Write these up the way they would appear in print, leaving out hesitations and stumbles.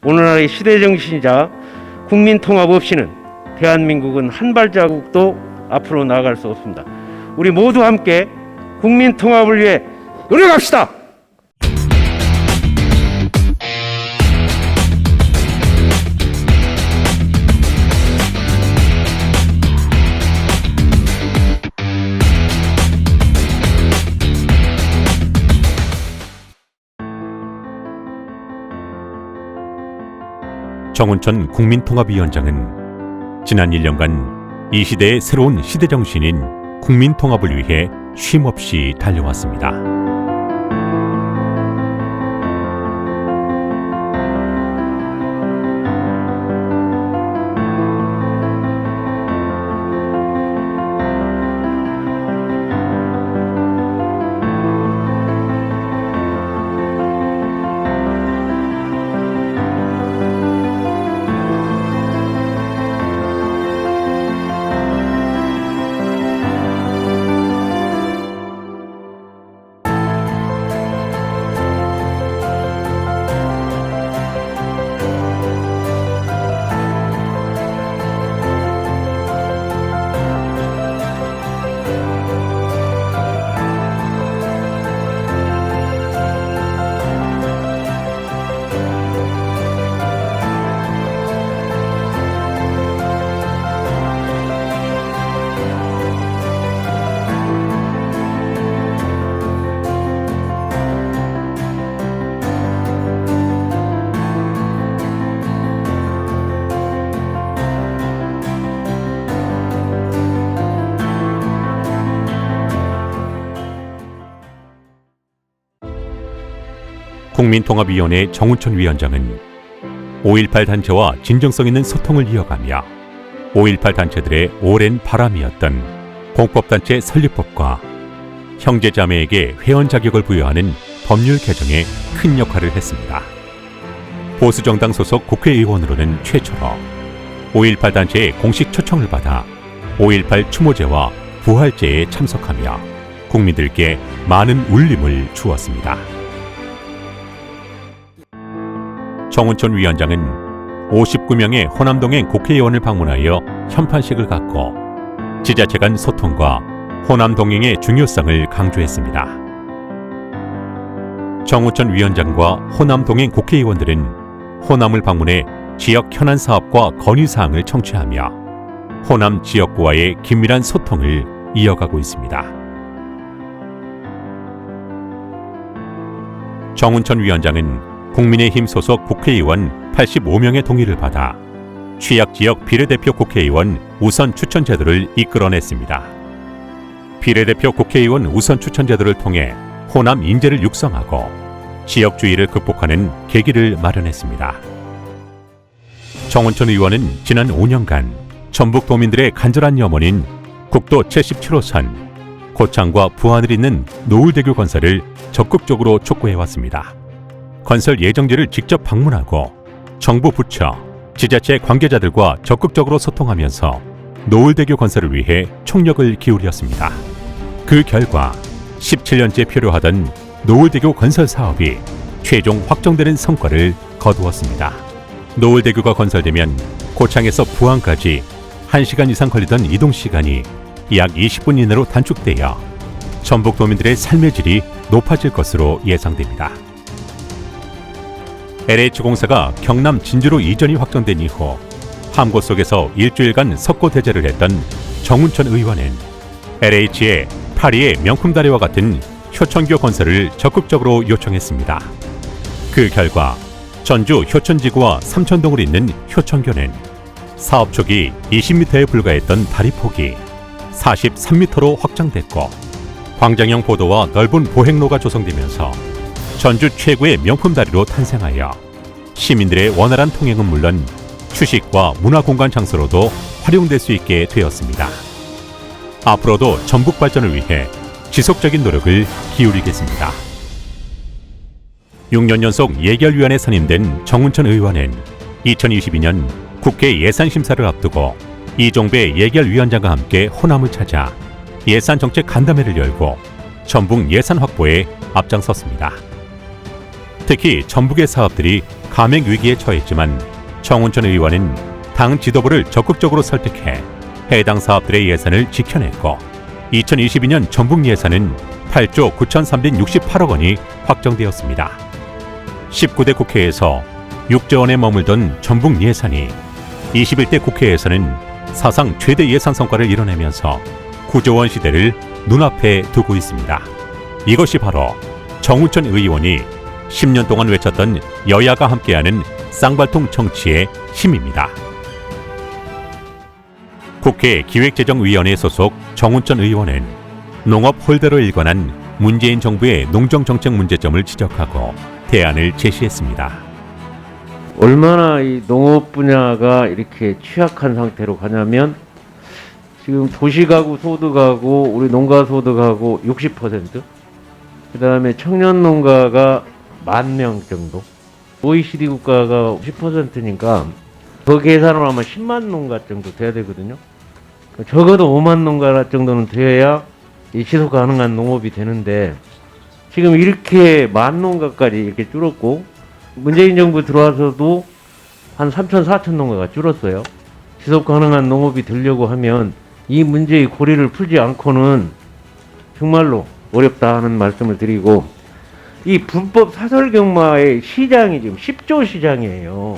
오늘날의 시대정신이자 국민통합 없이는 대한민국은 한 발자국도 앞으로 나아갈 수 없습니다. 우리 모두 함께 국민통합을 위해 노력합시다. 정운천 국민통합위원장은 지난 1년간 이 시대의 새로운 시대정신인 국민통합을 위해 쉼없이 달려왔습니다. 국민통합위원회 정운천 위원장은 5.18 단체와 진정성 있는 소통을 이어가며 5.18 단체들의 오랜 바람이었던 공법단체 설립법과 형제자매에게 회원 자격을 부여하는 법률 개정에 큰 역할을 했습니다. 보수정당 소속 국회의원으로는 최초로 5.18 단체의 공식 초청을 받아 5.18 추모제와 부활제에 참석하며 국민들께 많은 울림을 주었습니다. 정운천 위원장은 59명의 호남동행 국회의원을 방문하여 현판식을 갖고 지자체 간 소통과 호남 동행의 중요성을 강조했습니다. 정운천 위원장과 호남 동행 국회의원들은 호남을 방문해 지역 현안 사업과 건의 사항을 청취하며 호남 지역구와의 긴밀한 소통을 이어가고 있습니다. 정운천 위원장은 국민의힘 소속 국회의원 85명의 동의를 받아 취약지역 비례대표 국회의원 우선 추천 제도를 이끌어냈습니다. 비례대표 국회의원 우선 추천 제도를 통해 호남 인재를 육성하고 지역주의를 극복하는 계기를 마련했습니다. 정운천 의원은 지난 5년간 전북 도민들의 간절한 염원인 국도 77호선 고창과 부안을 잇는 노을대교 건설을 적극적으로 촉구해왔습니다. 건설 예정지를 직접 방문하고 정부 부처, 지자체 관계자들과 적극적으로 소통하면서 노을대교 건설을 위해 총력을 기울였습니다. 그 결과 17년째 표류하던 노을대교 건설 사업이 최종 확정되는 성과를 거두었습니다. 노을대교가 건설되면 고창에서 부안까지 1시간 이상 걸리던 이동시간이 약 20분 이내로 단축되어 전북 도민들의 삶의 질이 높아질 것으로 예상됩니다. LH공사가 경남 진주로 이전이 확정된 이후 함고 속에서 일주일간 석고 대제를 했던 정운천 의원은 LH의 파리의 명품다리와 같은 효천교 건설을 적극적으로 요청했습니다. 그 결과 전주 효천지구와 삼천동을 잇는 효천교는 사업 초기 20m에 불과했던 다리 폭이 43m로 확장됐고 광장형 보도와 넓은 보행로가 조성되면서 전주 최고의 명품다리로 탄생하여 시민들의 원활한 통행은 물론 휴식과 문화공간 장소로도 활용될 수 있게 되었습니다. 앞으로도 전북 발전을 위해 지속적인 노력을 기울이겠습니다. 6년 연속 예결위원에 선임된 정운천 의원은 2022년 국회 예산심사를 앞두고 이종배 예결위원장과 함께 호남을 찾아 예산정책 간담회를 열고 전북 예산 확보에 앞장섰습니다. 특히 전북의 사업들이 가맹 위기에 처했지만 정운천 의원은 당 지도부를 적극적으로 설득해 해당 사업들의 예산을 지켜냈고 2022년 전북 예산은 8조 9,368억 원이 확정되었습니다. 19대 국회에서 6조 원에 머물던 전북 예산이 21대 국회에서는 사상 최대 예산 성과를 이뤄내면서 9조 원 시대를 눈앞에 두고 있습니다. 이것이 바로 정운천 의원이 10년 동안 외쳤던 여야가 함께하는 쌍발통 정치의 힘입니다. 국회 기획재정위원회 소속 정운천 의원은 농업 홀대로 일관한 문재인 정부의 농정정책 문제점을 지적하고 대안을 제시했습니다. 얼마나 이 농업 분야가 이렇게 취약한 상태로 가냐면 지금 도시가구 소득하고 우리 농가 소득하고 60%, 그 다음에 청년 농가가 10,000명 정도, OECD 국가가 10%니까 그 계산으로 하면 10만 농가 정도 돼야 되거든요. 적어도 5만 농가 정도는 돼야 이 지속 가능한 농업이 되는데 지금 이렇게 10,000 농가까지 이렇게 줄었고 문재인 정부 들어와서도 한 3,000, 4,000 농가가 줄었어요. 지속 가능한 농업이 되려고 하면 이 문제의 고리를 풀지 않고는 정말로 어렵다 하는 말씀을 드리고, 이 불법 사설 경마의 시장이 지금 10조 시장이에요.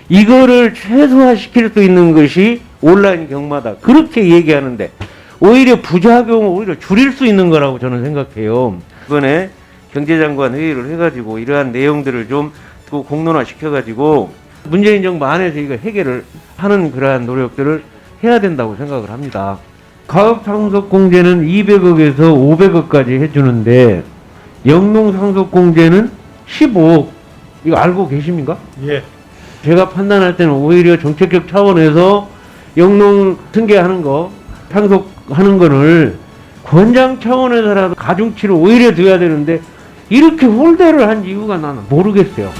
이거를 최소화시킬 수 있는 것이 온라인 경마다. 그렇게 얘기하는데 오히려 부작용을 오히려 줄일 수 있는 거라고 저는 생각해요. 이번에 경제장관 회의를 해가지고 이러한 내용들을 좀 또 공론화 시켜가지고 문재인 정부 안에서 이거 해결을 하는 그러한 노력들을 해야 된다고 생각을 합니다. 가업 상속 공제는 200억에서 500억까지 해주는데 영농 상속 공제는 15억. 이거 알고 계십니까? 예. 제가 판단할 때는 오히려 정책적 차원에서 영농 승계하는 거, 상속하는 거를 권장 차원에서라도 가중치를 오히려 둬야 되는데 이렇게 홀대를 한 이유가 나는 모르겠어요.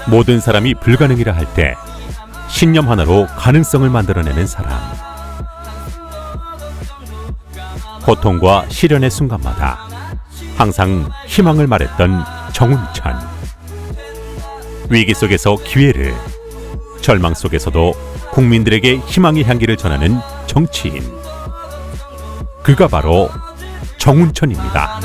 모든 사람이 불가능이라 할 때 신념 하나로 가능성을 만들어내는 사람. 고통과 시련의 순간마다 항상 희망을 말했던 정운천. 위기 속에서 기회를, 절망 속에서도 국민들에게 희망의 향기를 전하는 정치인. 그가 바로 정운천입니다.